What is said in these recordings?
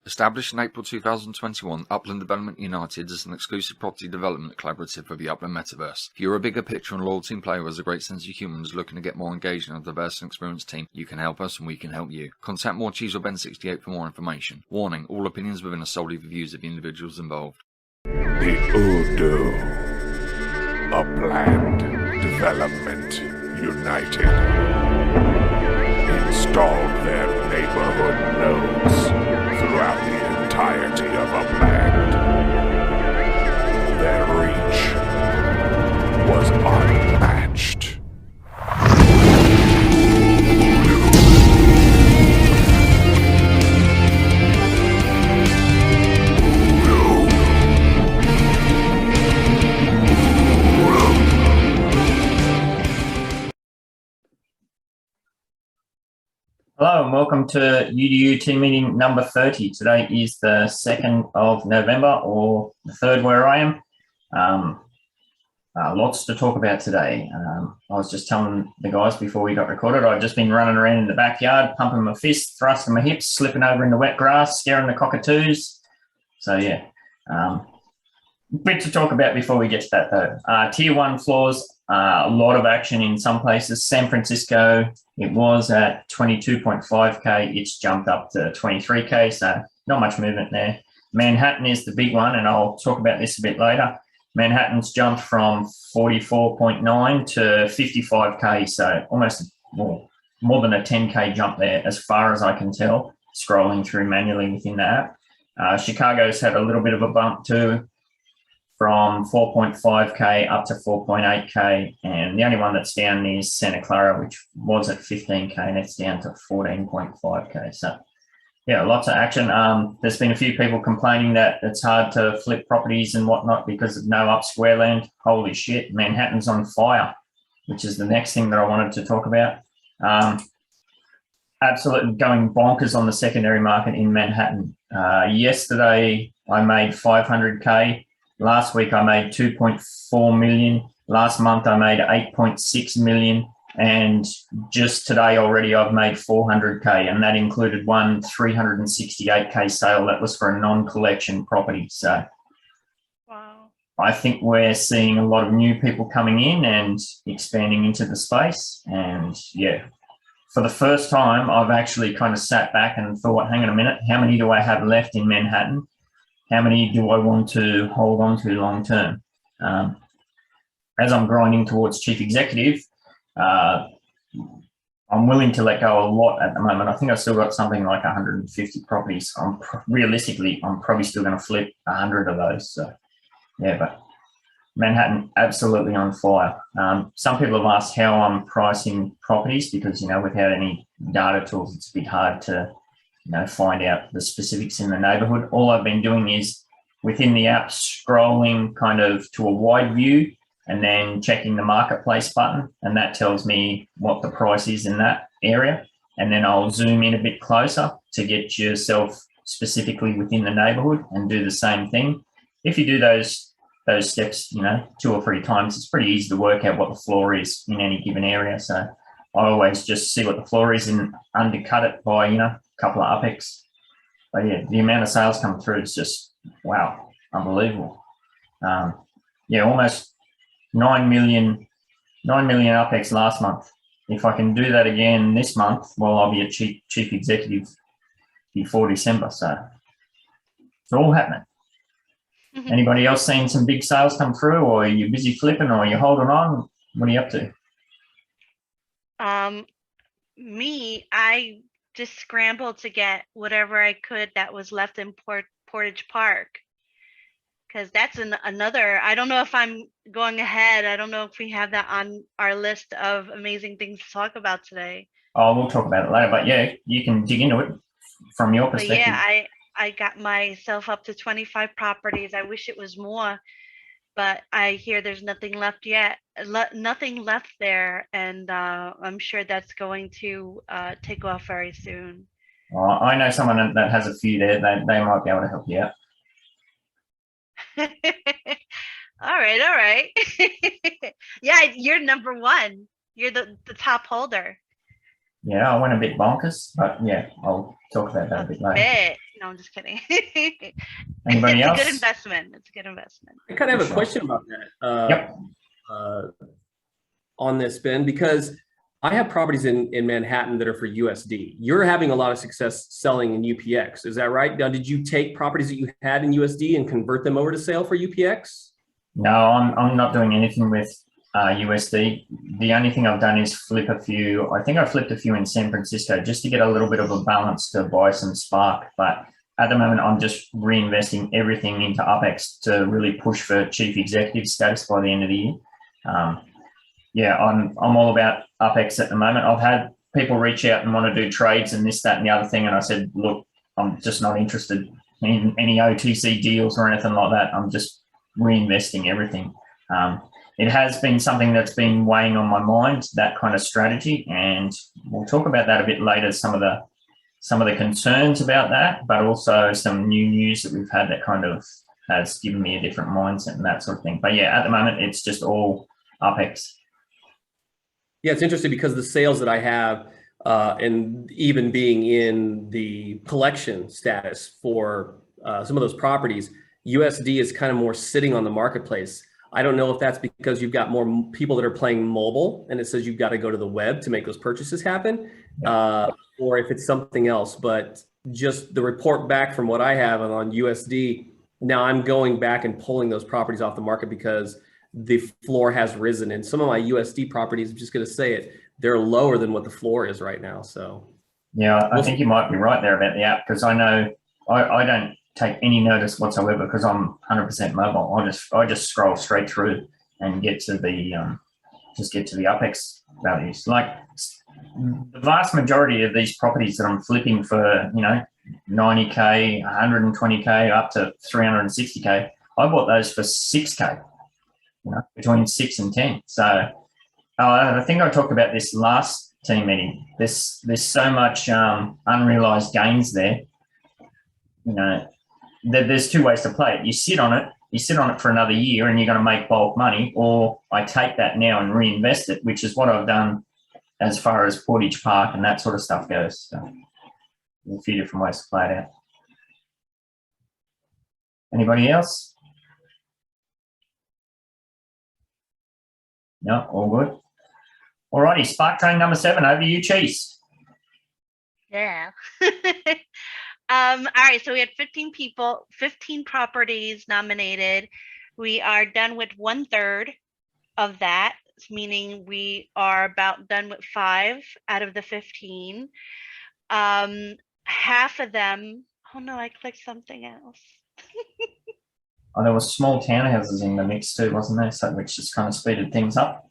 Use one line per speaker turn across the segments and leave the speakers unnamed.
Established in April 2021, Upland Development United is an exclusive property development collaborative for the Upland Metaverse. If you're a bigger picture and loyal team player who has a great sense of humour and is looking to get more engaged in a diverse and experienced team, you can help us and we can help you. Contact Morecheese or Ben68 for more information. Warning, all opinions within are solely the views of the individuals involved.
The UDU, Upland Development United, installed their neighborhood nodes throughout the entirety of Upland. Their reach was unmatched.
Hello and welcome to UDU team meeting number 30. Today is the 2nd of November, or the 3rd where I am. Lots to talk about today. I was just telling the guys before we got recorded, I've just been running around in the backyard, pumping my fists, thrusting my hips, slipping over in the wet grass, scaring the cockatoos. So yeah, bit to talk about before we get to that though. Tier 1 floors, a lot of action in some places. San Francisco, it was at 22.5K, it's jumped up to 23K, so not much movement there. Manhattan is the big one, and I'll talk about this a bit later. Manhattan's jumped from 44.9 to 55K, so almost more than a 10K jump there, as far as I can tell, scrolling through manually within the app. Chicago's had a little bit of a bump too, from 4.5K up to 4.8K, and the only one that's down is Santa Clara, which was at 15K, and it's down to 14.5K. So yeah, lots of action. There's been a few people complaining that it's hard to flip properties and whatnot because of no up square land. Holy shit, Manhattan's on fire, which is the next thing that I wanted to talk about. Absolutely going bonkers on the secondary market in Manhattan. Yesterday I made 500K. Last week I made 2.4 million. Last month I made 8.6 million. And just today already I've made 400K, and that included one 368K sale that was for a non-collection property. So
wow.
I think we're seeing a lot of new people coming in and expanding into the space. And yeah, for the first time, I've actually kind of sat back and thought, hang on a minute, how many do I have left in Manhattan? How many do I want to hold on to long term? As I'm grinding towards chief executive, I'm willing to let go a lot at the moment. I think I've still got something like 150 properties. Realistically, I'm probably still going to flip 100 of those. So yeah, but Manhattan absolutely on fire. Some people have asked how I'm pricing properties because, you know, without any data tools, it's a bit hard to, you know, find out the specifics in the neighborhood. All I've been doing is within the app scrolling kind of to a wide view and then checking the marketplace button, and that tells me what the price is in that area. And then I'll zoom in a bit closer to get yourself specifically within the neighborhood and do the same thing. If you do those steps, you know, 2 or 3 times, it's pretty easy to work out what the floor is in any given area. So I always just see what the floor is and undercut it by, you know, a couple of UPEX. But yeah, the amount of sales come through is just, wow, unbelievable. Yeah, almost 9 million UPEX last month. If I can do that again this month, well, I'll be a chief executive before December. So it's all happening. Anybody else seen some big sales come through, or are you busy flipping, or are you holding on? What are you up to?
Me, I just scrambled to get whatever I could that was left in Portage Park, because that's another, I don't know if I'm going ahead. I don't know if we have that on our list of amazing things to talk about today.
Oh, we'll talk about it later, but yeah, you can dig into it from your perspective.
But yeah, I got myself up to 25 properties. I wish it was more, but I hear there's nothing left yet. Nothing left there, and I'm sure that's going to take off very soon.
I know someone that has a few there. They might be able to help you out.
All right. Yeah, you're number 1. You're the top holder.
Yeah, I went a bit bonkers, but yeah, I'll talk about that a bit later.
No, I'm just kidding.
Anybody
It's
else?
a good investment. It's a good investment.
I kind of have a
Sure.
question about that.
Yep.
On this, Ben, because I have properties in Manhattan that are for USD. You're having a lot of success selling in UPX. Is that right? Now, did you take properties that you had in USD and convert them over to sale for UPX?
No, I'm not doing anything with USD. The only thing I've done is flip a few. I think I flipped a few in San Francisco just to get a little bit of a balance to buy some Spark. But at the moment, I'm just reinvesting everything into UpX to really push for chief executive status by the end of the year. Yeah, I'm all about UpX at the moment. I've had people reach out and want to do trades and this, that, and the other thing. And I said, look, I'm just not interested in any OTC deals or anything like that. I'm just reinvesting everything. It has been something that's been weighing on my mind, that kind of strategy, and we'll talk about that a bit later. Some of the concerns about that, but also some new news that we've had that kind of has given me a different mindset and that sort of thing. But yeah, at the moment, it's just all UpX.
Yeah, it's interesting because the sales that I have, and even being in the collection status for some of those properties, USD is kind of more sitting on the marketplace. I don't know if that's because you've got more people that are playing mobile and it says you've got to go to the web to make those purchases happen, or if it's something else. But just the report back from what I have on USD, now I'm going back and pulling those properties off the market because the floor has risen. And some of my USD properties, I'm just going to say it, they're lower than what the floor is right now. So
yeah, I think you might be right there about the app, because I know I don't take any notice whatsoever because I'm 100% mobile. I just scroll straight through and get to the UpX values. Like the vast majority of these properties that I'm flipping for, 90K, 120K, up to 360K, I bought those for 6K, between 6 and 10. So I think I talked about this last team meeting. There's so much unrealized gains there. There's two ways to play it. You sit on it for another year and you're going to make bulk money, or I take that now and reinvest it, which is what I've done as far as Portage Park and that sort of stuff goes. So there's a few different ways to play it out. Anybody else? No, all good. Alrighty, Spark Train number 7, over to you, Cheese.
Yeah. All right, so we had 15 people, 15 properties nominated. We are done with 1/3 of that, meaning we are about done with 5 out of the 15. Half of them, oh no, I clicked something else.
Oh, there was small townhouses in the mix too, wasn't there? So which just kind of speeded things up.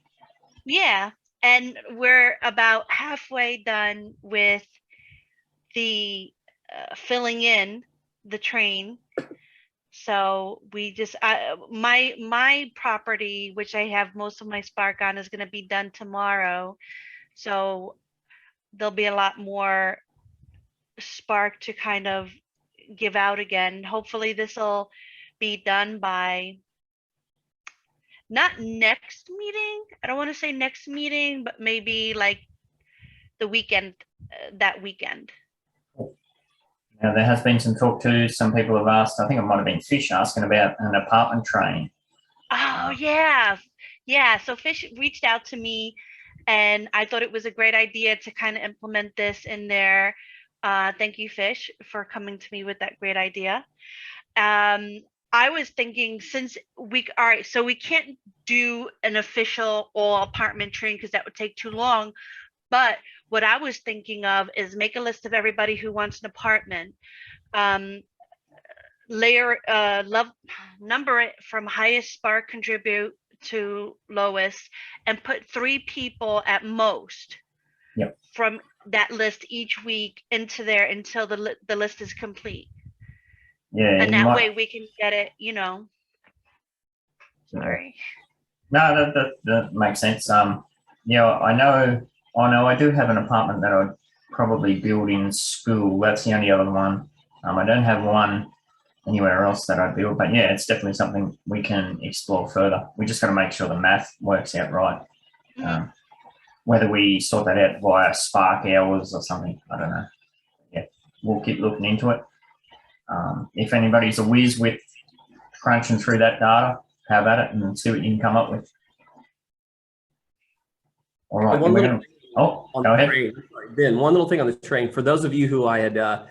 Yeah, and we're about halfway done with the filling in the train. So we just my property, which I have most of my Spark on, is going to be done tomorrow. So there'll be a lot more Spark to kind of give out again. Hopefully this will be done by not next meeting. I don't want to say next meeting, but maybe like the weekend, that weekend.
Now, there has been some talk too. Some people have asked, I think it might have been Fish asking about an apartment train.
Oh, yeah. Yeah. So Fish reached out to me and I thought it was a great idea to kind of implement this in there. Thank you, Fish, for coming to me with that great idea. I was thinking, all right, so we can't do an official all apartment train because that would take too long. But what I was thinking of is make a list of everybody who wants an apartment, number it from highest Spark contribute to lowest, and put 3 people at most from that list each week into there until the list is complete.
Yeah,
and that way we can get it, Sorry.
No, that makes sense. I know I do have an apartment that I'd probably build in school. That's the only other one. I don't have one anywhere else that I'd build, but yeah, it's definitely something we can explore further. We just got to make sure the math works out right.
Mm-hmm.
Whether we sort that out via Spark hours or something, I don't know. Yeah, we'll keep looking into it. If anybody's a whiz with crunching through that data, have at it and see what you can come up with. All right.
And one little
go ahead.
train, Ben, one little thing on the train. For those of you who I had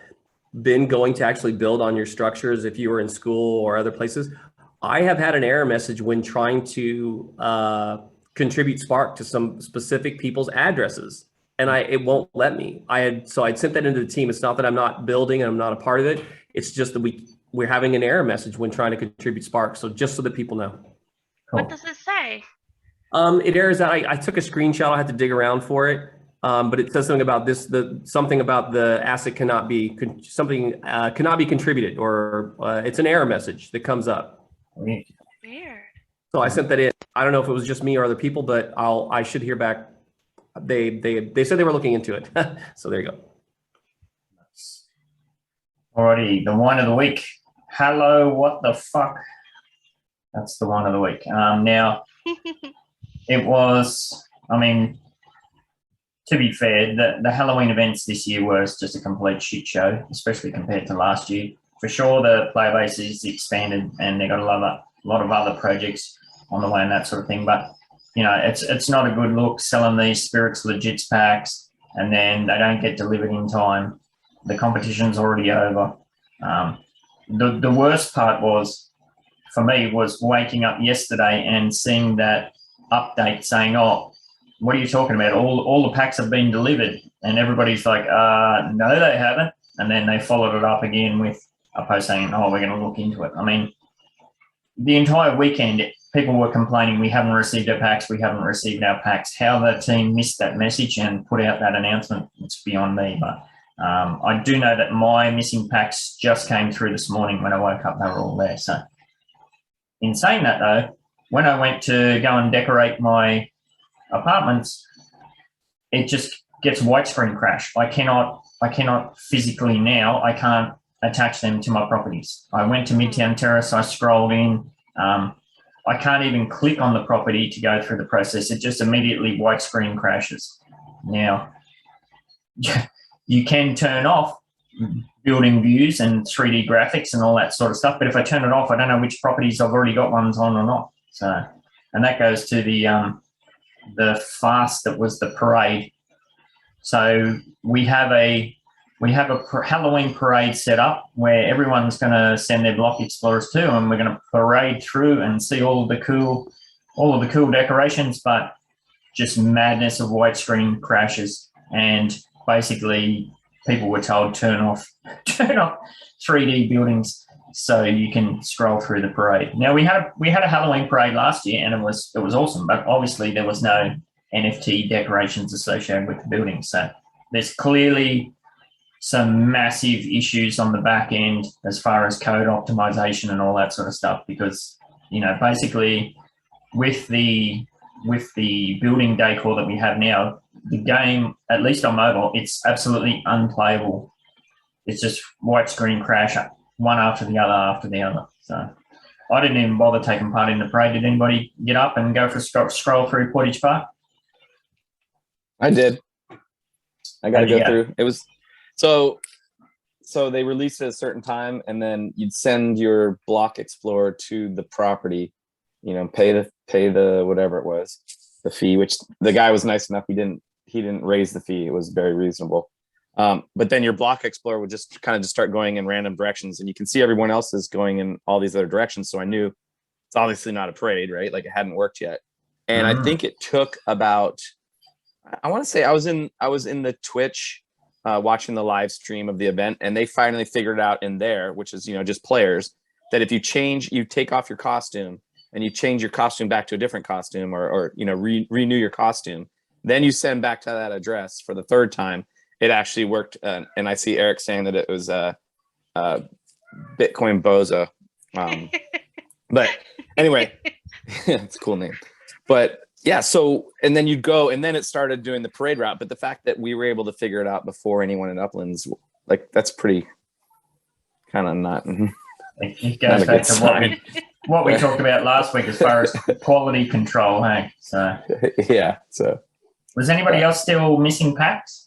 been going to actually build on your structures, if you were in school or other places, I have had an error message when trying to contribute Spark to some specific people's addresses, and it won't let me. I'd sent that into the team. It's not that I'm not building and I'm not a part of it. It's just that we're having an error message when trying to contribute Spark. So just so that people know.
Cool.
What does it say?
It errors out. I took a screenshot. I had to dig around for it. But it says something about something about the asset cannot be contributed, or it's an error message that comes up.
Weird.
So I sent that in. I don't know if it was just me or other people, but I should hear back. They said they were looking into it. So there you go.
Alrighty, the one of the week. Hello, what the fuck? That's the one of the week. Now, it was, I mean, to be fair, the Halloween events this year was just a complete shit show, especially compared to last year. For sure, the player base is expanded and they got a lot of other projects on the way and that sort of thing. But, you know, it's not a good look selling these Spirits Legits packs and then they don't get delivered in time. The competition's already over. The worst part for me, was waking up yesterday and seeing that update saying, oh, what are you talking about? All the packs have been delivered. And everybody's like, no, they haven't. And then they followed it up again with a post saying, oh, we're going to look into it. I mean, the entire weekend, people were complaining, we haven't received our packs, we haven't received our packs. How the team missed that message and put out that announcement, it's beyond me. But I do know that my missing packs just came through this morning. When I woke up, they were all there. So in saying that, though, when I went to go and decorate my apartments, it just gets white screen crash. I cannot physically now, I can't attach them to my properties. I went to Midtown Terrace, I scrolled in, I can't even click on the property to go through the process. It just immediately white screen crashes. Now, you can turn off building views and 3D graphics and all that sort of stuff, but if I turn it off, I don't know which properties I've already got ones on or not. So, and that goes to the fast that was the parade. So we have a Halloween parade set up where everyone's going to send their block explorers too, and we're going to parade through and see all of the cool decorations, but just madness of white screen crashes. And basically people were told turn off 3D buildings so you can scroll through the parade. Now we had a Halloween parade last year and it was awesome, but obviously there was no NFT decorations associated with the building. So there's clearly some massive issues on the back end as far as code optimization and all that sort of stuff, because, you know, basically with the building decor that we have now, the game, at least on mobile, it's absolutely unplayable. It's just white screen crash, one after the other. So I didn't even bother taking part in the parade. Did anybody get up and go for a scroll through Portage Park?
I did. I got to go through. It was so they released it at a certain time, and then you'd send your block explorer to the property, you know, pay the whatever it was, the fee, which the guy was nice enough. He didn't raise the fee. It was very reasonable. But then your block explorer would just start going in random directions, and you can see everyone else is going in all these other directions. So I knew it's obviously not a parade, right? Like it hadn't worked yet. And I think it took about, I want to say I was in the Twitch watching the live stream of the event, and they finally figured out in there, which is, you know, just players, that if you take off your costume and you change your costume back to a different costume, or you know, renew your costume, then you send back to that address for the third time, it actually worked. And I see Eric saying that it was Bitcoin Bozo. But anyway, it's a cool name. But yeah, so, and then you'd go, and then it started doing the parade route. But the fact that we were able to figure it out before anyone in Uplands, like, that's pretty kind of not.
It goes back to what we talked about last week as far as quality control, hey? So
yeah. So
was anybody else still missing packs?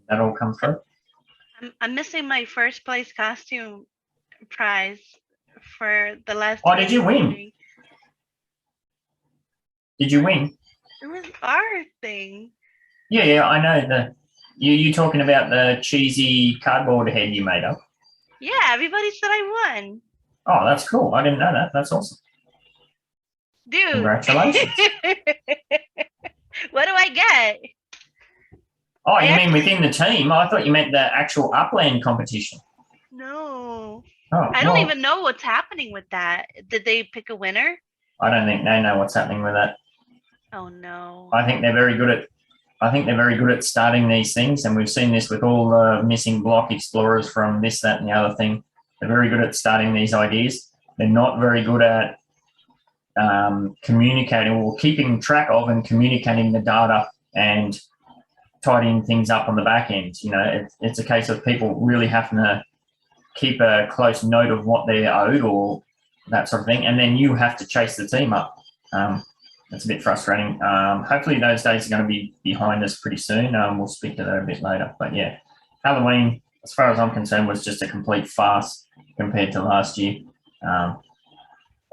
That all come through?
I'm missing my first place costume prize for the last.
Oh, did you win?
meeting.
Did you win?
It was our thing.
Yeah, I know. You talking about the cheesy cardboard head you made up?
Yeah, everybody said I won.
Oh, that's cool. I didn't know that. That's awesome.
Dude.
Congratulations.
What do I get?
Oh, you mean within the team? I thought you meant the actual Upland competition.
No.
Oh,
I don't even know what's happening with that. Did they pick a winner?
I don't think they know what's happening with that.
Oh no.
I think they're very good at starting these things, and we've seen this with all the missing block explorers from this, that, and the other thing. They're very good at starting these ideas. They're not very good at communicating or keeping track of and communicating the data and tidying things up on the back end. You know, it's a case of people really having to keep a close note of what they're owed or that sort of thing, and then you have to chase the team up. It's a bit frustrating. Hopefully those days are going to be behind us pretty soon. We'll speak to that a bit later. But yeah, Halloween, as far as I'm concerned, was just a complete farce compared to last year.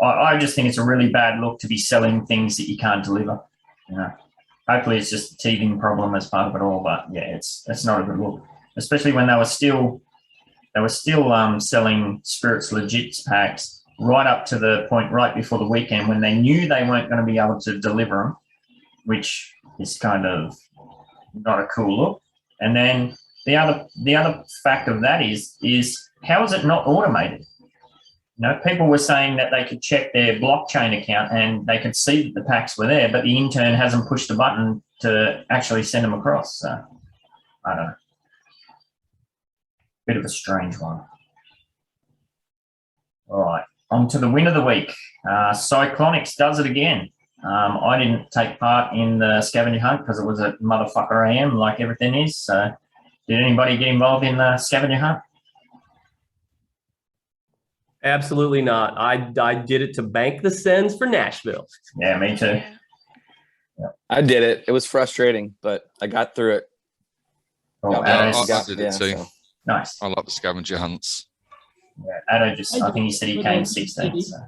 I just think it's a really bad look to be selling things that you can't deliver. You know, hopefully it's just a teething problem as part of it all. But yeah, it's not a good look, especially when they were still selling Spirits Legits packs right up to the point right before the weekend when they knew they weren't going to be able to deliver them, which is kind of not a cool look. And then the other fact of that is how is it not automated? You know, people were saying that they could check their blockchain account and they could see that the packs were there, but the intern hasn't pushed a button to actually send them across. So I don't know. Bit of a strange one. All right, on to the win of the week. Cyclonics does it again. I didn't take part in the scavenger hunt because it was a motherfucker AM like everything is. So did anybody get involved in the scavenger hunt?
Absolutely not. I did it to bank the sends for Nashville.
Yeah, me too.
Yeah.
I did it. It was frustrating, but I got through it.
Oh,
I
Addo's,
did it too.
so.
nice.
I like the scavenger hunts.
Yeah, Addo I think he said he came 16th, so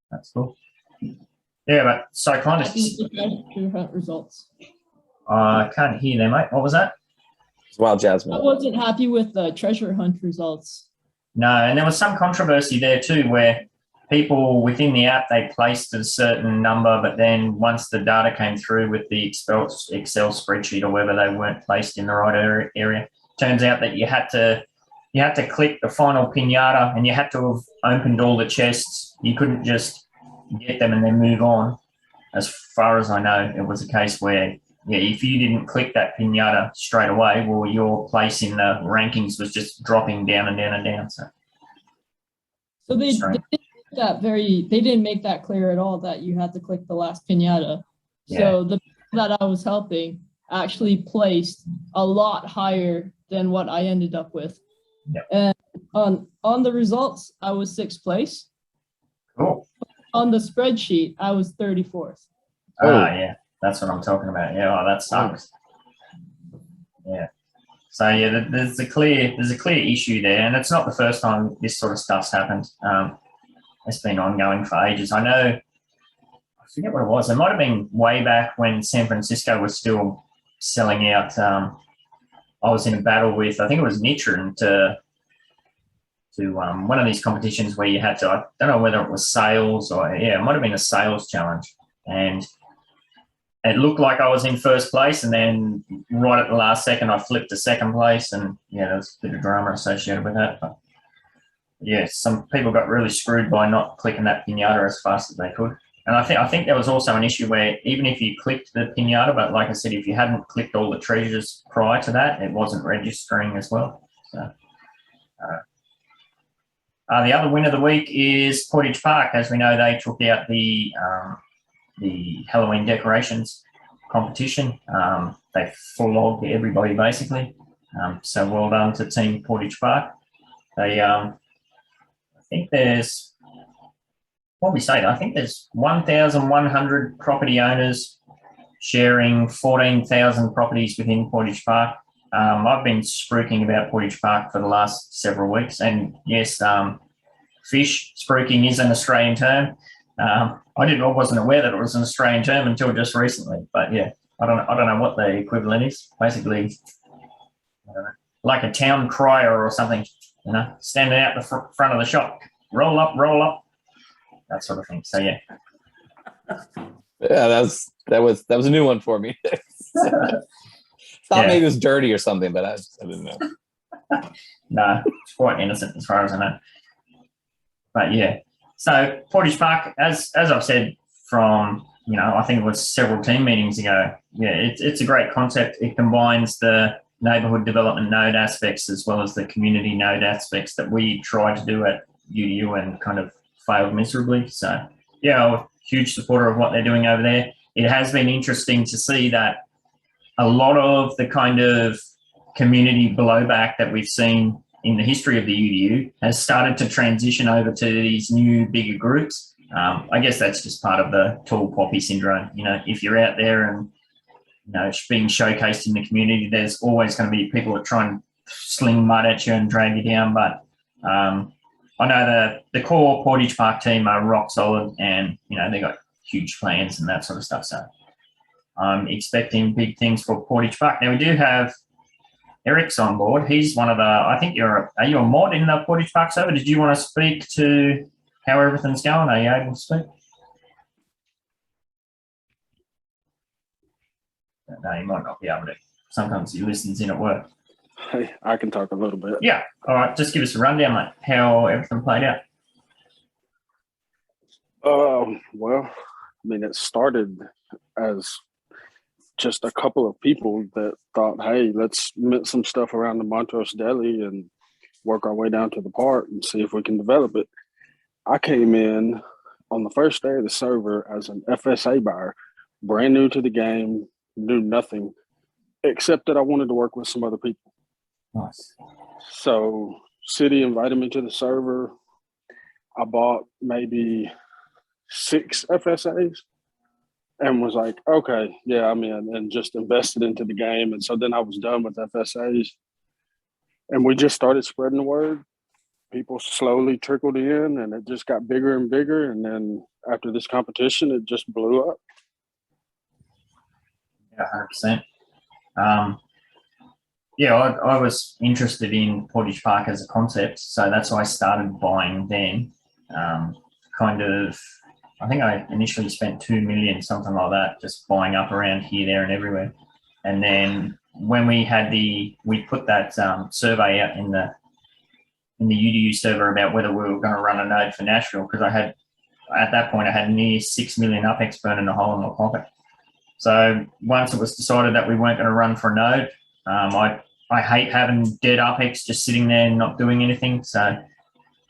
that's cool. Yeah, but Cyclonics.
Hunt results.
I can't hear them, mate. What was that?
It's Wild Jasmine.
I wasn't happy with the treasure hunt results.
No, and there was some controversy there too, where people within the app, they placed a certain number, but then once the data came through with the Excel spreadsheet or whether they weren't placed in the right area, turns out that you had to click the final pinata and you had to have opened all the chests. You couldn't just get them and then move on. As far as I know, it was a case where, yeah, if you didn't click that pinata straight away, well, your place in the rankings was just dropping down and down and down. So
they didn't make that clear at all that you had to click the last pinata.
Yeah.
So the people that I was helping actually placed a lot higher than what I ended up with.
Yeah.
And on the results, I was 6th place.
Cool.
On the spreadsheet, I was 34th.
Yeah. That's what I'm talking about. Yeah, oh, that sucks. Yeah. So yeah, there's a clear issue there, and it's not the first time this sort of stuff's happened. It's been ongoing for ages. I know. I forget what it was. It might have been way back when San Francisco was still selling out. I was in a battle with, I think it was Nitron to one of these competitions where you had to. I don't know whether it was sales or it might have been a sales challenge, and it looked like I was in 1st place, and then right at the last second, I flipped to 2nd place, and yeah, there's a bit of drama associated with that. But yeah, some people got really screwed by not clicking that pinata as fast as they could. And I think there was also an issue where even if you clicked the pinata, but like I said, if you hadn't clicked all the treasures prior to that, it wasn't registering as well. So the other win of the week is Portage Park. As we know, they took out the Halloween decorations competition. They flogged everybody basically. So well done to Team Portage Park. They, I think there's, what we say, I think there's 1,100 property owners sharing 14,000 properties within Portage Park. I've been spruiking about Portage Park for the last several weeks, and yes, fish spruiking is an Australian term. I wasn't aware that it was an Australian term until just recently, but yeah, I don't know what the equivalent is. Basically, I don't know, like a town crier or something, standing out the front of the shop, roll up, that sort of thing. So yeah.
Yeah, that was a new one for me. Thought maybe it was dirty or something, but I didn't know.
No, it's quite innocent as far as I know. But yeah, so Portage Park, as I've said from, I think it was several team meetings ago, yeah, it's a great concept. It combines the neighbourhood development node aspects as well as the community node aspects that we tried to do at UDU and kind of failed miserably. So yeah, I'm a huge supporter of what they're doing over there. It has been interesting to see that a lot of the kind of community blowback that we've seen in the history of the UDU has started to transition over to these new bigger groups. I guess that's just part of the tall poppy syndrome. If you're out there and being showcased in the community, there's always going to be people that try and sling mud at you and drag you down. But I know the core Portage Park team are rock solid, and they got huge plans and that sort of stuff. So I'm expecting big things for Portage Park. Now we do have Eric's on board. He's one of the, I think are you a mod in the Portage Park server? Did you want to speak to how everything's going? Are you able to speak? No, you might not be able to. Sometimes he listens in at work.
Hey, I can talk a little bit.
Yeah. All right. Just give us a rundown, mate, how everything played out.
Well, it started as just a couple of people that thought, hey, let's mint some stuff around the Montrose Deli and work our way down to the park and see if we can develop it. I came in on the first day of the server as an FSA buyer, brand new to the game, knew nothing, except that I wanted to work with some other people.
Nice.
So City invited me to the server. I bought maybe 6 FSAs. And was like, okay, yeah, I'm in, and just invested into the game. And so then I was done with FSAs. And we just started spreading the word. People slowly trickled in, and it just got bigger and bigger. And then after this competition, it just blew up.
Yeah, 100%. Yeah, I was interested in Portage Park as a concept, so that's why I started buying then. I think I initially spent 2 million, something like that, just buying up around here, there, and everywhere. And then when we put that survey out in the UDU server about whether we were going to run a node for Nashville, because at that point I had near 6 million UPEX burning a hole in my pocket. So once it was decided that we weren't going to run for a node, I hate having dead UPEX just sitting there and not doing anything. So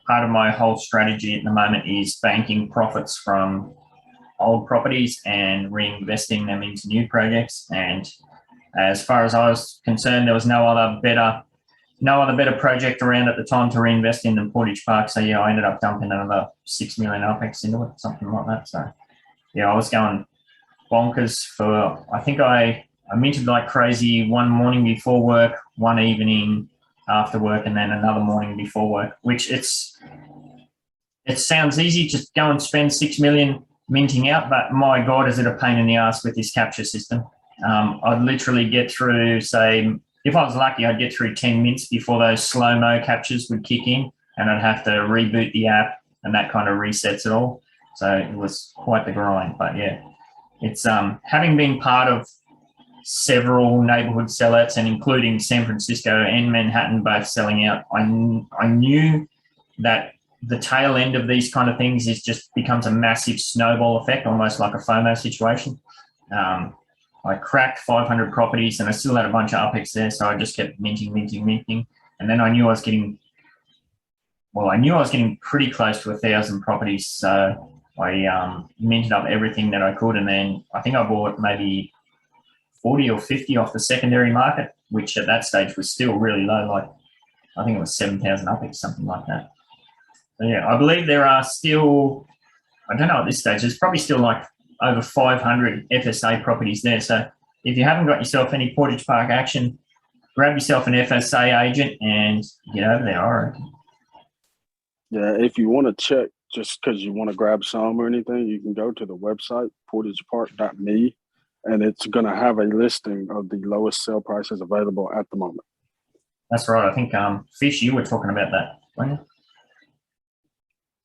part of my whole strategy at the moment is banking profits from old properties and reinvesting them into new projects. And as far as I was concerned, there was no other better project around at the time to reinvest in than Portage Park. So yeah, I ended up dumping another 6 million UPEX into it, something like that. So yeah, I was going bonkers for, I think I minted like crazy one morning before work, one evening after work, and then another morning before work, which it sounds easy to go and spend 6 million minting out, but my God, is it a pain in the ass with this capture system. I'd literally get through, say, if I was lucky, I'd get through 10 mints before those slow-mo captures would kick in, and I'd have to reboot the app, and that kind of resets it all. So it was quite the grind, but yeah, it's having been part of several neighborhood sellouts, and including San Francisco and Manhattan both selling out, I knew that the tail end of these kind of things becomes a massive snowball effect, almost like a FOMO situation. I cracked 500 properties and I still had a bunch of UPEX there, so I just kept minting. And then I knew I was getting pretty close to 1,000 properties, so I minted up everything that I could, and then I think I bought maybe 40 or 50 off the secondary market, which at that stage was still really low. Like I think it was 7,000 UPEX, something like that. So yeah, I believe there are still, I don't know at this stage, there's probably still like over 500 FSA properties there. So if you haven't got yourself any Portage Park action, grab yourself an FSA agent and get over there, I reckon.
Yeah, if you want to check, just because you want to grab some or anything, you can go to the website, portagepark.me, and it's going to have a listing of the lowest sale prices available at the moment.
That's right. I think, Fish, you were talking about that, weren't you?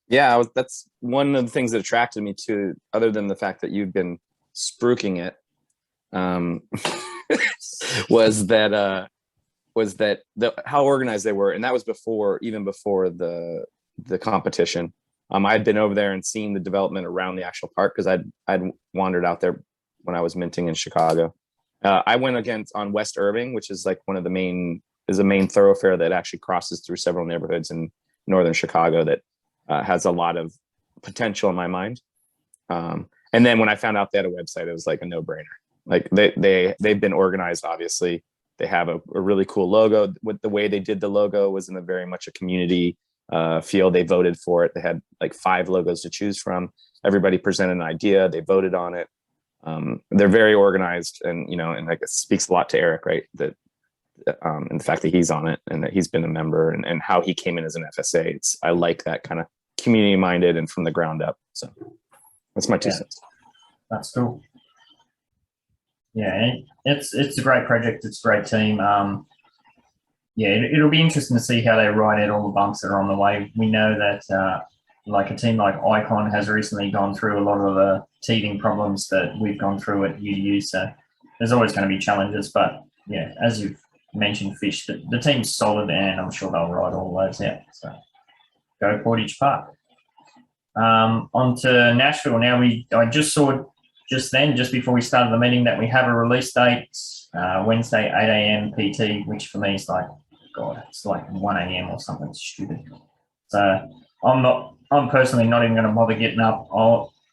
Yeah, that's one of the things that attracted me to, other than the fact that you've been spruiking it, was that how organized they were, and that was even before the competition. I'd been over there and seen the development around the actual park because I'd wandered out there when I was minting in Chicago. I went on West Irving, which is like one of the main thoroughfare that actually crosses through several neighborhoods in northern Chicago that has a lot of potential in my mind. And then when I found out they had a website, it was like a no-brainer. Like they've been organized, obviously. They have a really cool logo. With the way they did the logo was in a very much a community feel. They voted for it. They had like 5 logos to choose from. Everybody presented an idea. They voted on it. They're very organized, and and like it speaks a lot to Eric, right? That and the fact that he's on it and that he's been a member and how he came in as an FSA. I like that kind of community minded and from the ground up. So that's my 2 cents.
That's cool. Yeah, it's a great project. It's a great team. It'll be interesting to see how they ride out all the bumps that are on the way. We know that like a team like Icon has recently gone through a lot of the teething problems that we've gone through at UDU. So there's always going to be challenges, but yeah, as you've mentioned, Fish, the team's solid, and I'm sure they'll ride all those out. So go Portage Park. On to Nashville now. I just saw just before we started the meeting that we have a release date, Wednesday, 8 a.m. PT, which for me is like, God, it's like 1 a.m. or something stupid. So I'm personally not even going to bother getting up.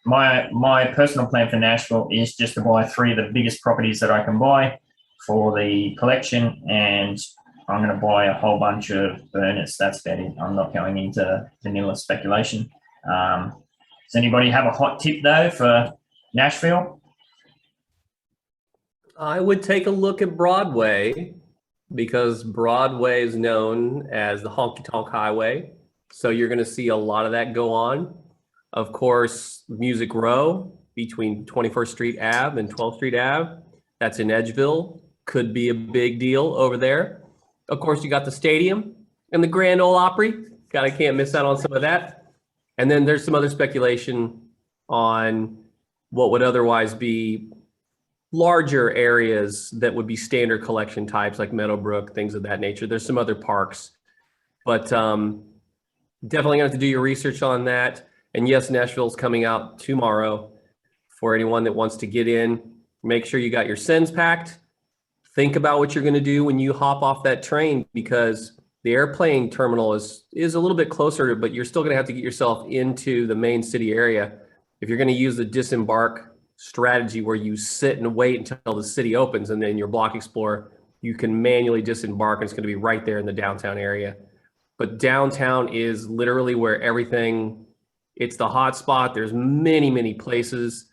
My personal plan for Nashville is just to buy 3 of the biggest properties that I can buy for the collection, and I'm going to buy a whole bunch of burners. That's about it. I'm not going into vanilla speculation. Does anybody have a hot tip though for Nashville?
I would take a look at Broadway, because Broadway is known as the honky tonk highway. So you're going to see a lot of that go on. Of course, Music Row between 21st Street Ave and 12th Street Ave. That's in Edgeville. Could be a big deal over there. Of course, you got the stadium and the Grand Ole Opry. Can't miss out on some of that. And then there's some other speculation on what would otherwise be larger areas that would be standard collection types like Meadowbrook, things of that nature. There's some other parks, but definitely gonna have to do your research on that. And yes, Nashville's coming out tomorrow for anyone that wants to get in. Make sure you got your sends packed. Think about what you're gonna do when you hop off that train, because the airplane terminal is a little bit closer, but you're still gonna have to get yourself into the main city area. If you're gonna use the disembark strategy where you sit and wait until the city opens and then your block explorer, you can manually disembark, and it's gonna be right there in the downtown area. But downtown is literally where everything, it's the hot spot. There's many, many places.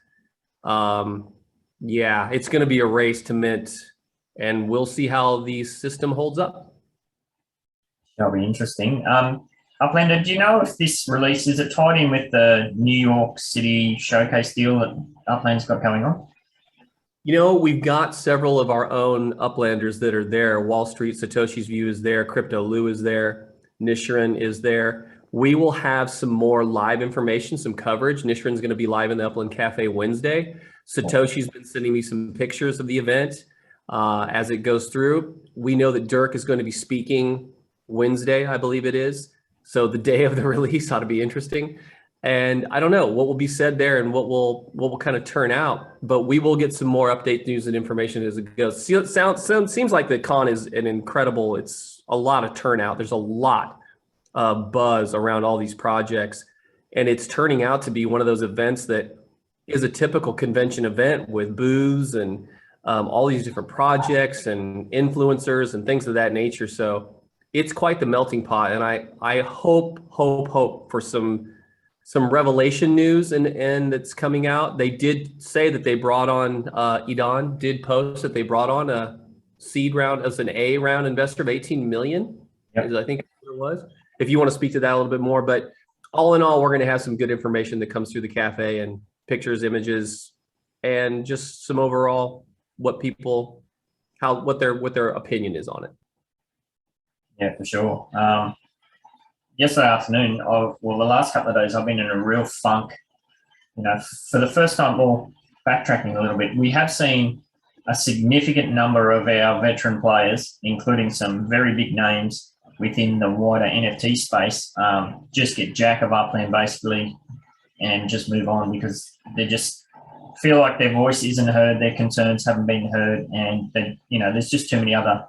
Yeah, it's gonna be a race to mint, and we'll see how the system holds up.
That'll be interesting. Uplander, do you know if this release, is it tied in with the New York City showcase deal that Upland's got going on?
We've got several of our own Uplanders that are there. Wall Street, Satoshi's View is there. Crypto Lou is there. Nisharan is there. We will have some more live information, some coverage. Nisharan's going to be live in the Upland Cafe Wednesday. Satoshi's been sending me some pictures of the event as it goes through. We know that Dirk is going to be speaking Wednesday, I believe it is. So the day of the release ought to be interesting. And I don't know what will be said there and what will kind of turn out, but we will get some more update news and information as it goes. Seems like the con is it's a lot of turnout. There's a lot of buzz around all these projects, and it's turning out to be one of those events that is a typical convention event with booths and all these different projects and influencers and things of that nature. So it's quite the melting pot, and I hope for some revelation news and that's coming out. They did say that they brought on Idan did post that they brought on seed round as an A round investor of 18 million.
Yep.
I think that's what it was. If you want to speak to that a little bit more, but all in all, we're going to have some good information that comes through the cafe and pictures, images, and just some overall what their opinion is on it.
Yeah, for sure. Yesterday afternoon, the last couple of days, I've been in a real funk. You know, for the first time, well, backtracking a little bit, we have seen a significant number of our veteran players, including some very big names within the wider NFT space, just get jack of Upland basically and just move on because they just feel like their voice isn't heard, their concerns haven't been heard, and there's just too many other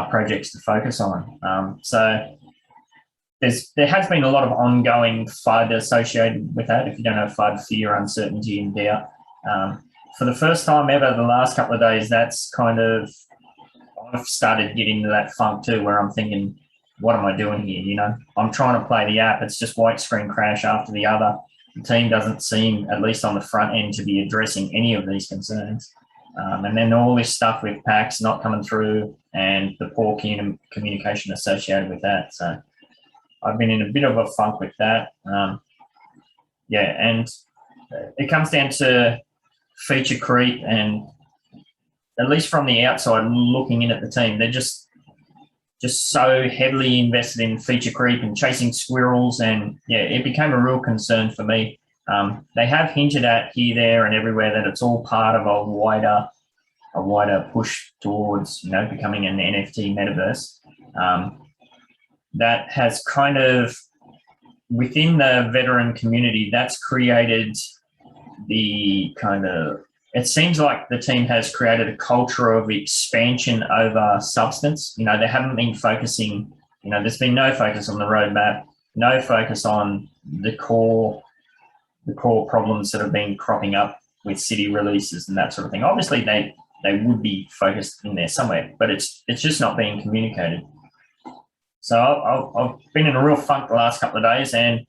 projects to focus on. So there has been a lot of ongoing FUD associated with that. If you don't know FUD, fear, uncertainty, and doubt. For the first time ever, the last couple of days, that's kind of, I've started getting into that funk too, where I'm thinking, what am I doing here? You know, I'm trying to play the app. It's just white screen crash after the other. The team doesn't seem, at least on the front end, to be addressing any of these concerns. And then all this stuff with packs not coming through and the poor communication associated with that. So I've been in a bit of a funk with that. And it comes down to feature creep, and at least from the outside looking in at the team, they're just so heavily invested in feature creep and chasing squirrels, and it became a real concern for me. They have hinted at here, there, and everywhere that it's all part of a wider push towards becoming an NFT metaverse. That has kind of, within the veteran community, that's created the kind of, it seems like the team has created a culture of expansion over substance. They haven't been focusing, there's been no focus on the roadmap, no focus on the core problems that have been cropping up with city releases and that sort of thing. Obviously, they would be focused in there somewhere, but it's just not being communicated. So I've been in a real funk the last couple of days, and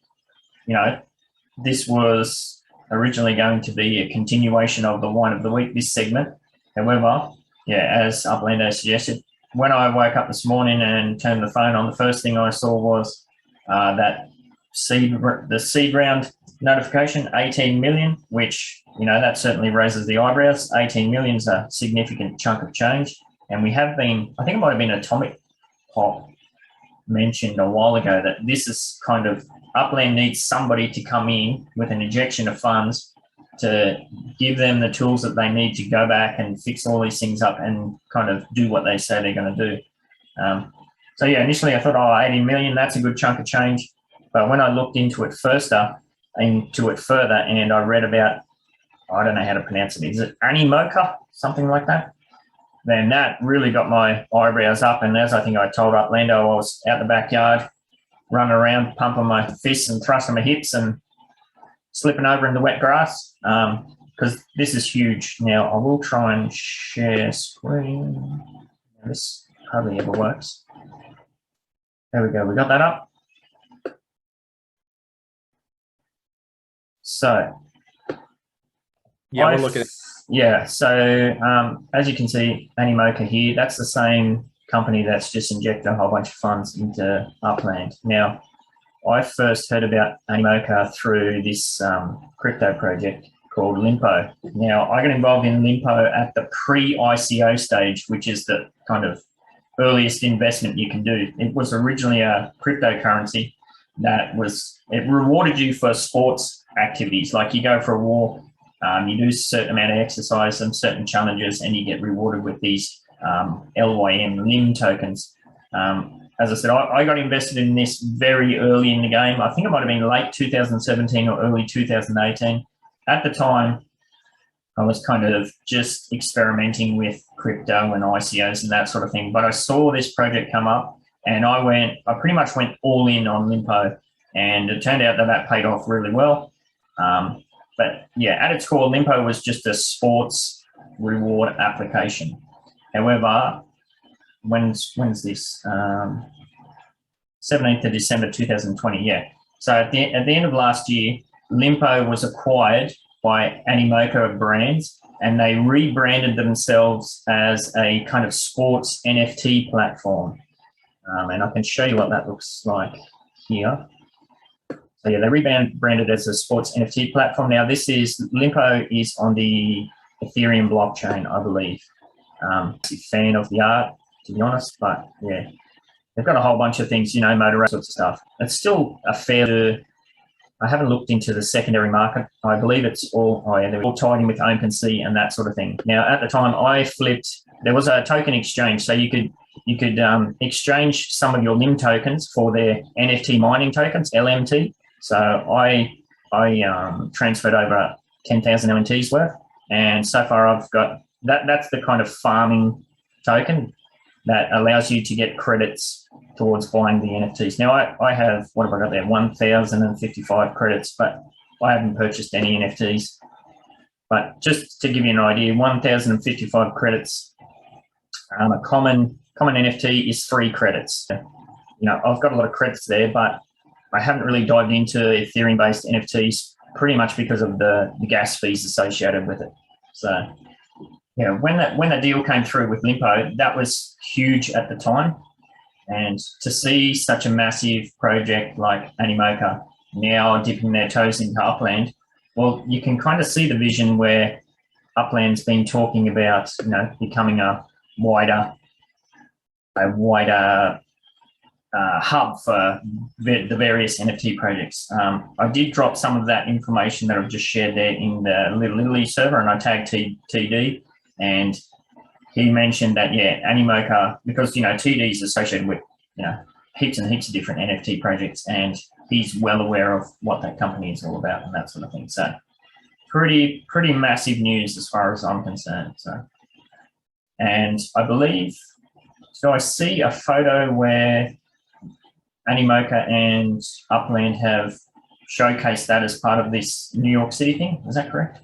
this was originally going to be a continuation of the wine of the week, this segment. However, as Uplander suggested, when I woke up this morning and turned the phone on, the first thing I saw was the seed round notification, 18 million, which, that certainly raises the eyebrows. 18 million is a significant chunk of change. And we have been, I think it might have been Atomic Pop mentioned a while ago, that this is kind of, Upland needs somebody to come in with an injection of funds to give them the tools that they need to go back and fix all these things up and kind of do what they say they're going to do. Initially I thought, 80 million, that's a good chunk of change. But when I looked into it further, and I read about, I don't know how to pronounce it, is it Animoca, something like that? Then that really got my eyebrows up. And as I think I told Uplando, I was out the backyard, running around, pumping my fists and thrusting my hips and slipping over in the wet grass, because this is huge. Now, I will try and share screen. This hardly ever works. There we go. We got that up. So,
we're looking at.
Yeah, so as you can see, Animoca here, that's the same company that's just injected a whole bunch of funds into Upland. Now, I first heard about Animoca through this crypto project called Limpo. Now, I got involved in Limpo at the pre-ICO stage, which is the kind of earliest investment you can do. It was originally a cryptocurrency it rewarded you for sports activities, like you go for a walk, you do a certain amount of exercise and certain challenges, and you get rewarded with these LYM tokens. As I said, I got invested in this very early in the game. I think it might have been late 2017 or early 2018. At the time, I was kind of just experimenting with crypto and ICOs and that sort of thing. But I saw this project come up, and I pretty much went all in on Limpo, and it turned out that paid off really well. But at its core, Limpo was just a sports reward application. However, when's this? 17th of December 2020. So at the end of last year, Limpo was acquired by Animoca Brands, and they rebranded themselves as a kind of sports NFT platform. And I can show you what that looks like here. So yeah, they rebranded as a sports NFT platform. Now this is, Limpo is on the Ethereum blockchain, I believe. I'm a fan of the art, to be honest, but yeah, they've got a whole bunch of things, you know, Motorrad sorts of stuff. It's still a fair, I haven't looked into the secondary market. I believe it's all, oh yeah, they're all tied in with OpenSea and that sort of thing. Now, at the time I flipped, there was a token exchange, so you could exchange some of your LIM tokens for their NFT mining tokens, LMT. So I transferred over 10,000 LMTs worth, and so far I've got that. That's the kind of farming token that allows you to get credits towards buying the NFTs. Now I have, what have I got there? 1,055 credits, but I haven't purchased any NFTs. But just to give you an idea, 1,055 credits. A common NFT is 3 credits. You know, I've got a lot of credits there, but I haven't really dived into Ethereum-based NFTs pretty much because of the gas fees associated with it. So, you know, when that deal came through with Limpo, that was huge at the time. And to see such a massive project like Animoca now dipping their toes into Upland, well, you can kind of see the vision where Upland's been talking about, you know, becoming a wider hub for the various NFT projects. I did drop some of that information that I've just shared there in the Little Italy server, and I tagged TD, and he mentioned that, yeah, Animoca, because, you know, TD is associated with, you know, heaps and heaps of different NFT projects, and he's well aware of what that company is all about and that sort of thing. So pretty massive news as far as I'm concerned. So, and I believe, so I see a photo where Animoca and Upland have showcased that as part of this New York City thing. Is that correct?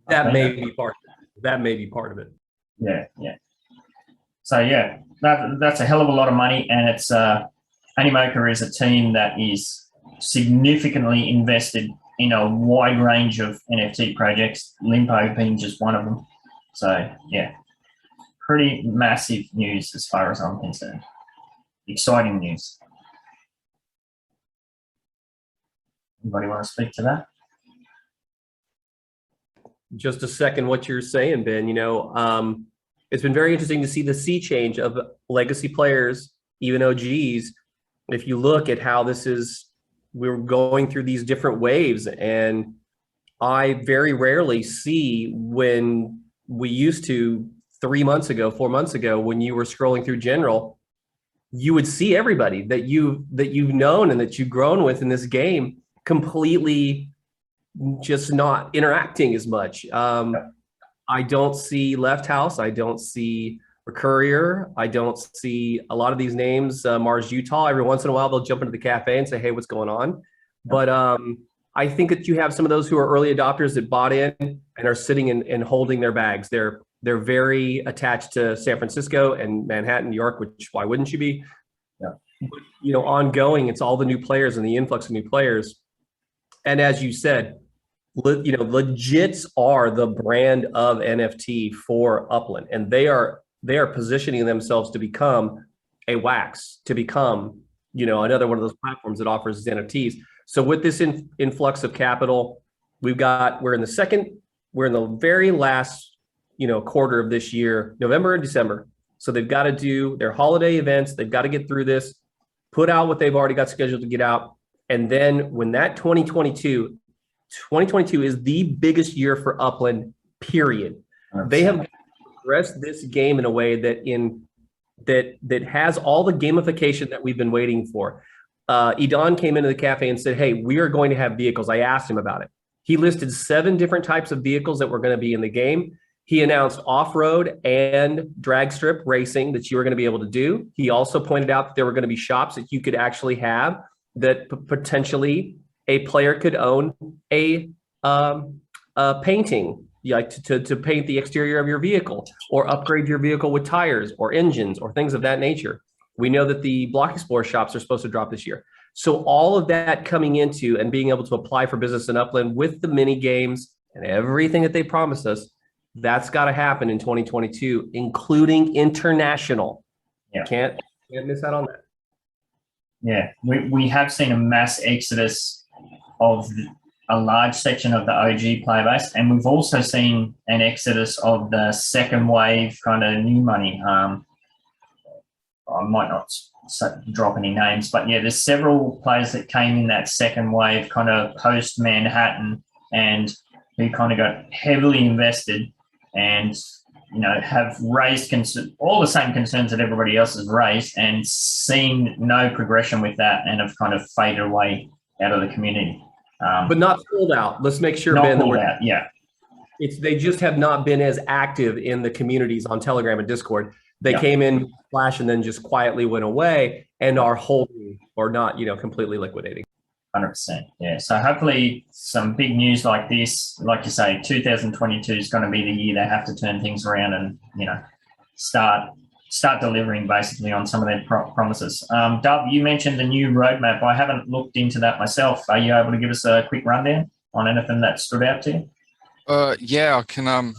That may be part of it. That may be part of it.
Yeah, yeah. So yeah, that's a hell of a lot of money, and it's Animoca is a team that is significantly invested in a wide range of NFT projects, Limpo being just one of them. So yeah, pretty massive news as far as I'm concerned. Exciting news. Anybody want to speak to that?
Just a second, what you're saying, Ben, you know, it's been very interesting to see the sea change of legacy players, even OGs. If you look at how this is, we're going through these different waves, and I very rarely see, when we used to 3 months ago, 4 months ago, when you were scrolling through general, you would see everybody that you've known and that you've grown with in this game completely just not interacting as much. I don't see Left House. I don't see Courier. I don't see a lot of these names, Mars Utah. Every once in a while, they'll jump into the cafe and say, hey, what's going on? But I think that you have some of those who are early adopters that bought in and are sitting and holding their bags. They're very attached to San Francisco and Manhattan, New York, which why wouldn't you be?
Yeah.
But, you know, ongoing, it's all the new players and the influx of new players. And as you said, you know, Legits are the brand of NFT for Upland, and they are positioning themselves to become a Wax, to become, you know, another one of those platforms that offers NFTs. So with this influx of capital, we're in the very last, you know, quarter of this year, November and December. So they've got to do their holiday events. They've got to get through this, put out what they've already got scheduled to get out. And then when that 2022 is the biggest year for Upland, period. They have progressed this game in a way that has all the gamification that we've been waiting for. Idan came into the cafe and said, hey, we are going to have vehicles. I asked him about it. He listed 7 different types of vehicles that were going to be in the game. He announced off-road and drag strip racing that you were going to be able to do. He also pointed out that there were going to be shops that you could actually have that potentially a player could own a painting, like to paint the exterior of your vehicle or upgrade your vehicle with tires or engines or things of that nature. We know that the Block Explorer shops are supposed to drop this year. So all of that coming into and being able to apply for business in Upland with the mini games and everything that they promised us, that's got to happen in 2022, including international.
Yeah.
Can't miss out on that.
Yeah, we have seen a mass exodus of a large section of the OG player base, and we've also seen an exodus of the second wave kind of new money. I might not drop any names, but yeah, there's several players that came in that second wave kind of post Manhattan and who kind of got heavily invested and, you know, have raised all the same concerns that everybody else has raised and seen no progression with that and have kind of faded away out of the community.
But not pulled out. Let's make sure,
Not
Ben, that
pulled
we're
out, yeah.
they just have not been as active in the communities on Telegram and Discord. They
Yeah.
came in flash and then just quietly went away and are holding or not, you know, completely liquidating.
100%. Yeah. So hopefully some big news like this, like you say, 2022 is going to be the year they have to turn things around and, you know, start delivering basically on some of their promises. Dov, you mentioned the new roadmap. I haven't looked into that myself. Are you able to give us a quick rundown on anything that stood out to you?
Yeah, I can.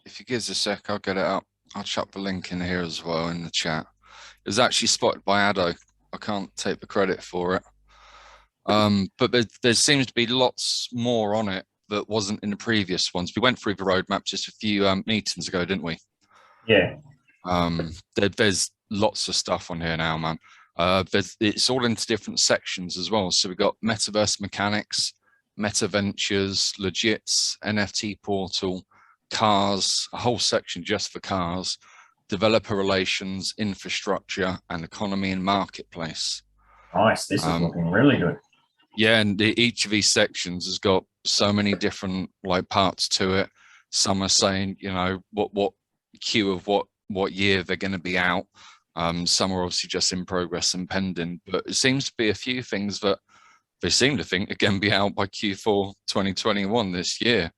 If you give us a sec, I'll get it up. I'll chuck the link in here as well in the chat. It was actually spotted by Addo. I can't take the credit for it. But there seems to be lots more on it that wasn't in the previous ones. We went through the roadmap just a few meetings ago, didn't we?
Yeah.
There's lots of stuff on here now, man. It's all into different sections as well. So we've got Metaverse mechanics, Meta Ventures, Legits, NFT portal, cars, a whole section just for cars, developer relations, infrastructure, and economy and marketplace.
Nice. This is looking really good.
Yeah, and each of these sections has got so many different like parts to it. Some are saying, you know, what queue of what year they're going to be out. Some are obviously just in progress and pending, but it seems to be a few things that they seem to think are going to be out by Q4 2021 this year.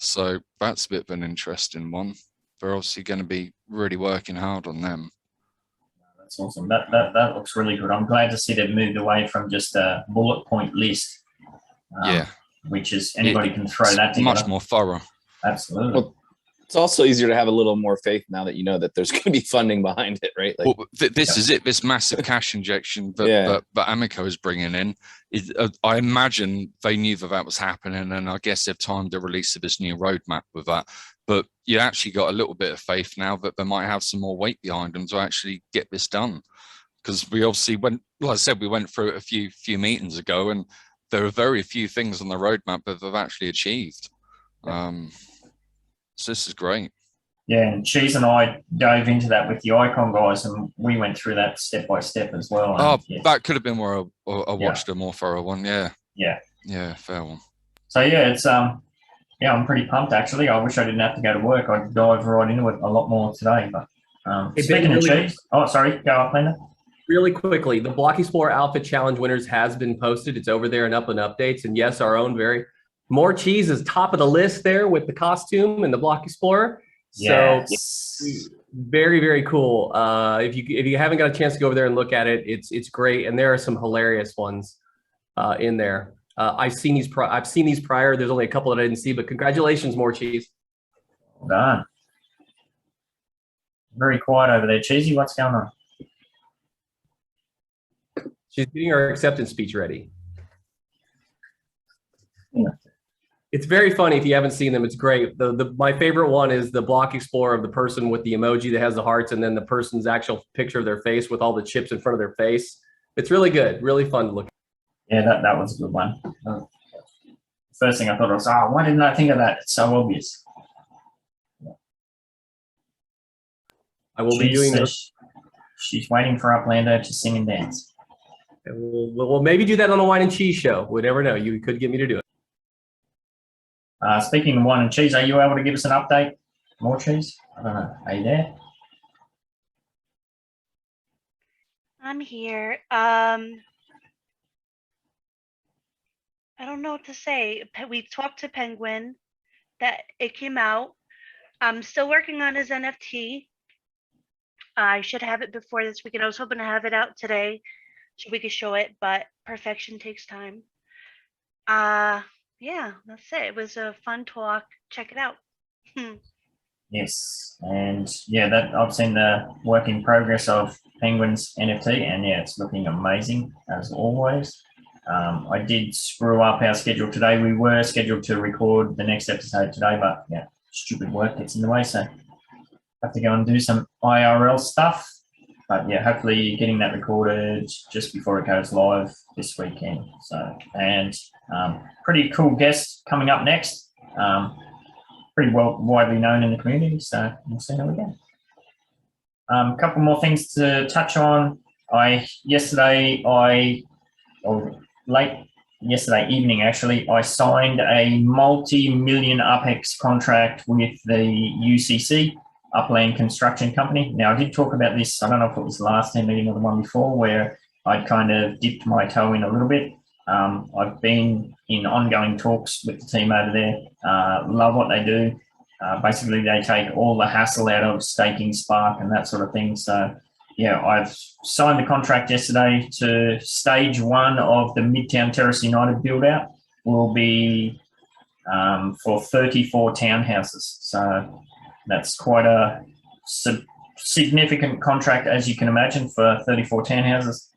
So that's a bit of an interesting one. They're obviously going to be really working hard on them.
That's awesome. That looks really good. I'm glad to see they've moved away from just a bullet point list.
Yeah.
Which is anybody can throw that together.
Much more thorough.
Absolutely.
Well, it's also easier to have a little more faith now that you know that there's going to be funding behind it, right? Like,
well, this is it. This massive cash injection that Amico is bringing in. I imagine they knew that was happening, and I guess they've timed the release of this new roadmap with that. But you actually got a little bit of faith now that they might have some more weight behind them to actually get this done. Because we obviously went, like I said, we went through it a few meetings ago, and there are very few things on the roadmap that they've actually achieved. So this is great. Yeah,
and Cheese and I dove into that with the Icon guys, and we went through that step by step as well.
That could have been where I watched a more thorough one. Yeah, fair one.
So yeah, it's I'm pretty pumped actually. I wish I didn't have to go to work. I'd dive right into it a lot more today. But speaking of Cheese, sorry, go up, Linda.
Really quickly, the Block Explorer Outfit Challenge winners has been posted. It's over there in Upland Updates, and yes, our own Morecheese is top of the list there with the costume and the Block Explorer. So very, very cool. If you haven't got a chance to go over there and look at it, it's great. And there are some hilarious ones in there. I've seen these prior. There's only a couple that I didn't see, but congratulations, Morecheese.
Well done. Very quiet over there. Cheesy, what's going on?
She's getting her acceptance speech ready.
Yeah.
It's very funny if you haven't seen them. It's great. My favorite one is the Block Explorer of the person with the emoji that has the hearts, and then the person's actual picture of their face with all the chips in front of their face. It's really good, really fun to look at.
Yeah, that was a good one. First thing I thought was, why didn't I think of that? It's so obvious.
I will be doing this.
She's waiting for Uplander to sing and dance.
We'll maybe do that on a wine and cheese show. We never know. You could get me to do it.
Speaking of wine and cheese, are you able to give us an update? Morecheese? I don't know. Are you there?
I'm here. I don't know what to say. We talked to Penguin that it came out. I'm still working on his NFT. I should have it before this weekend. I was hoping to have it out today so we could show it, but perfection takes time. Yeah, that's it. It was a fun talk. check it out.
Yes, and yeah, that I've seen the work in progress of Penguin's NFT, and yeah, it's looking amazing as always. I did screw up our schedule today. We were scheduled to record the next episode today, but yeah, stupid work gets in the way, so have to go and do some IRL stuff. But yeah, hopefully getting that recorded just before it goes live this weekend. So, and pretty cool guest coming up next. Pretty well widely known in the community, so we'll see how we go. A couple more things to touch on. Late yesterday evening, actually, I signed a multi-million UPEX contract with the UCC, Upland Construction Company. Now, I did talk about this, I don't know if it was the last team meeting or the one before, where I kind of dipped my toe in a little bit. I've been in ongoing talks with the team over there. Love what they do. Basically, they take all the hassle out of staking Spark and that sort of thing. So, yeah, I've signed the contract yesterday to stage 1 of the Midtown Terrace United build-out. Will be for 34 townhouses. So that's quite a significant contract, as you can imagine, for 34 townhouses.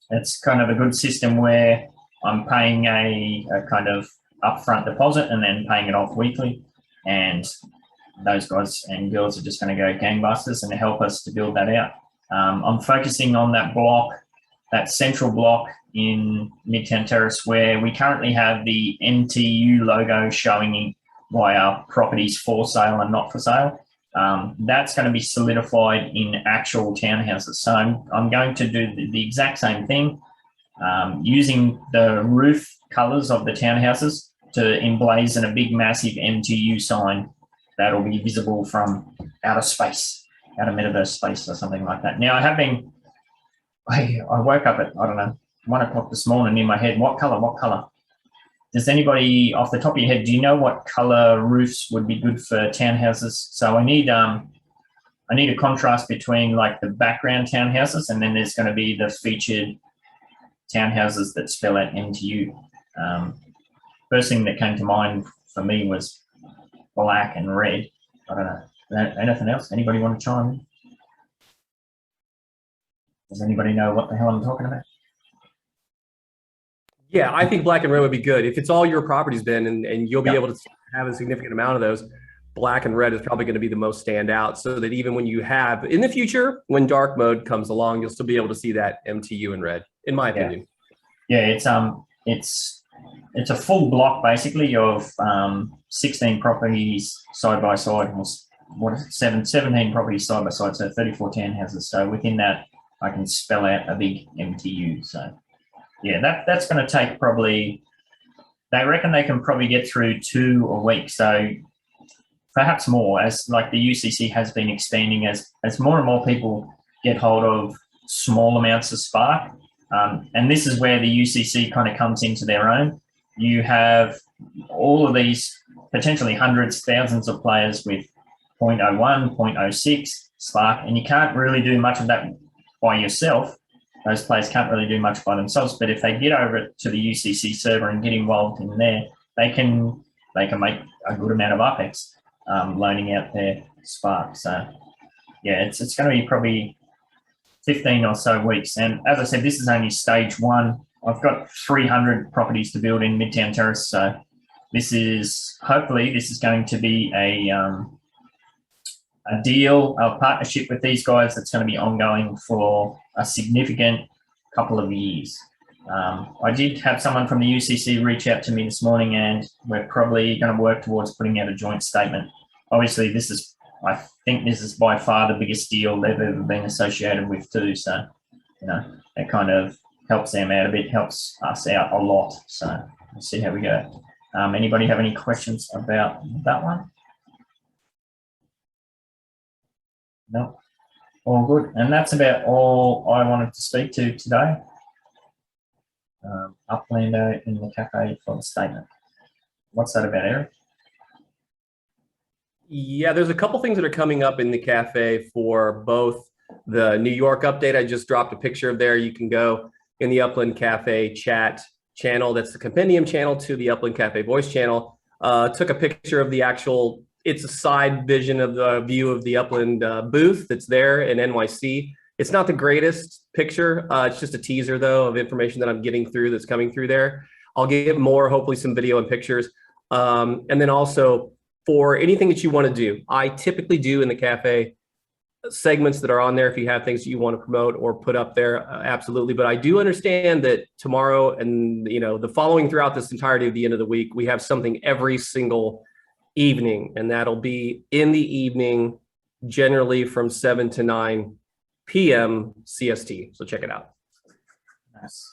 It's kind of a good system where I'm paying a kind of upfront deposit and then paying it off weekly. And those guys and girls are just going to go gangbusters and help us to build that out. I'm focusing on that block, that central block in Midtown Terrace, where we currently have the MTU logo showing why our properties for sale and not for sale. That's going to be solidified in actual townhouses. So I'm going to do the exact same thing, using the roof colours of the townhouses to emblazon a big, massive MTU sign that'll be visible from outer space, outer metaverse space or something like that. Now, I woke up at, I don't know, 1 o'clock this morning in my head, what colour? Does anybody off the top of your head, do you know what colour roofs would be good for townhouses? So I need a contrast between like the background townhouses, and then there's going to be the featured townhouses that spell out MTU. First thing that came to mind for me was black and red. I don't know. Anything else? Anybody want to chime in? Does anybody know what the hell I'm talking about?
Yeah, I think black and red would be good. If it's all your properties, Ben, and you'll be able to have a significant amount of those, black and red is probably going to be the most standout, so that even when you have, in the future, when dark mode comes along, you'll still be able to see that MTU in red, in my opinion.
Yeah, it's a full block basically of 16 properties side by side. What is it? 17 properties side by side, so 34 townhouses. So within that, I can spell out a big MTU. So yeah, that's going to take probably, they reckon they can probably get through 2 a week. So perhaps more, as like the UCC has been expanding as more and more people get hold of small amounts of Spark. And this is where the UCC kind of comes into their own. You have all of these potentially hundreds, thousands of players with 0.01, 0.06 Spark, and you can't really do much of that by yourself. Those players can't really do much by themselves, but if they get over to the UCC server and get involved in there, they can make a good amount of UPEX loaning out their Spark. So yeah, it's going to be probably 15 or so weeks. And as I said, this is only stage 1. I've got 300 properties to build in Midtown Terrace. So hopefully this is going to be a deal, a partnership with these guys that's going to be ongoing for a significant couple of years. I did have someone from the UCC reach out to me this morning, and we're probably going to work towards putting out a joint statement. Obviously, I think this is by far the biggest deal they've ever been associated with too. So, it kind of helps them out a bit, helps us out a lot. So we'll see how we go. Anybody have any questions about that one? No, all good. And that's about all I wanted to speak to today. Uplander in the cafe for the statement. What's that about, Eric?
Yeah, there's a couple things that are coming up in the cafe for both the New York update. I just dropped a picture of there. You can go in the Upland Cafe chat channel. That's the compendium channel to the Upland Cafe voice channel. Took a picture of the actual, it's a side vision of the view of the Upland booth that's there in NYC. It's not the greatest picture. It's just a teaser, though, of information that I'm getting through that's coming through there. I'll get more, hopefully some video and pictures. And then also for anything that you want to do, I typically do in the cafe segments that are on there. If you have things that you want to promote or put up there, absolutely. But I do understand that tomorrow and the following throughout this entirety of the end of the week, we have something every single evening, and that'll be in the evening, generally from 7 to 9 p.m. CST. So check it out.
Nice.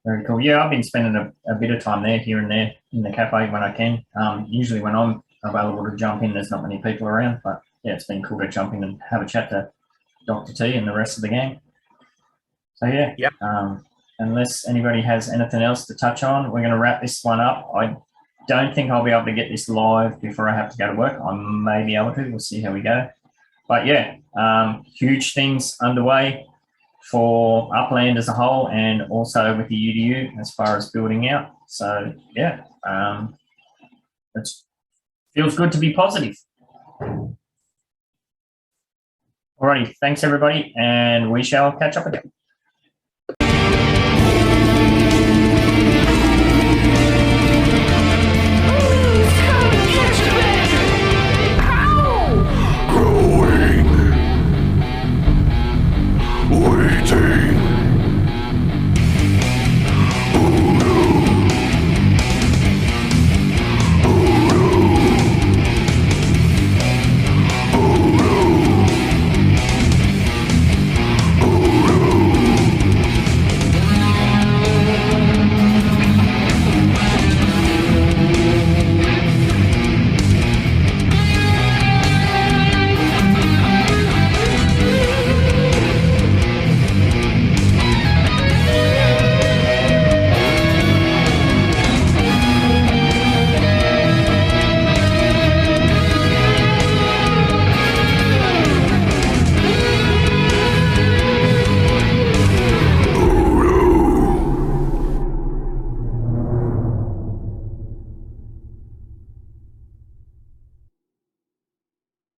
Very cool. Yeah, I've been spending a bit of time there, here and there, in the cafe when I can. Usually when I'm available to jump in, there's not many people around, but yeah, it's been cool to jump in and have a chat to Dr. T and the rest of the gang. So yeah,
yep.
Unless anybody has anything else to touch on, we're going to wrap this one up. I don't think I'll be able to get this live before I have to go to work. I may be able to. We'll see how we go. But yeah, huge things underway for Upland as a whole, and also with the UDU as far as building out. So yeah, it feels good to be positive. Alrighty, thanks everybody, and we shall catch up again.
Growing, waiting.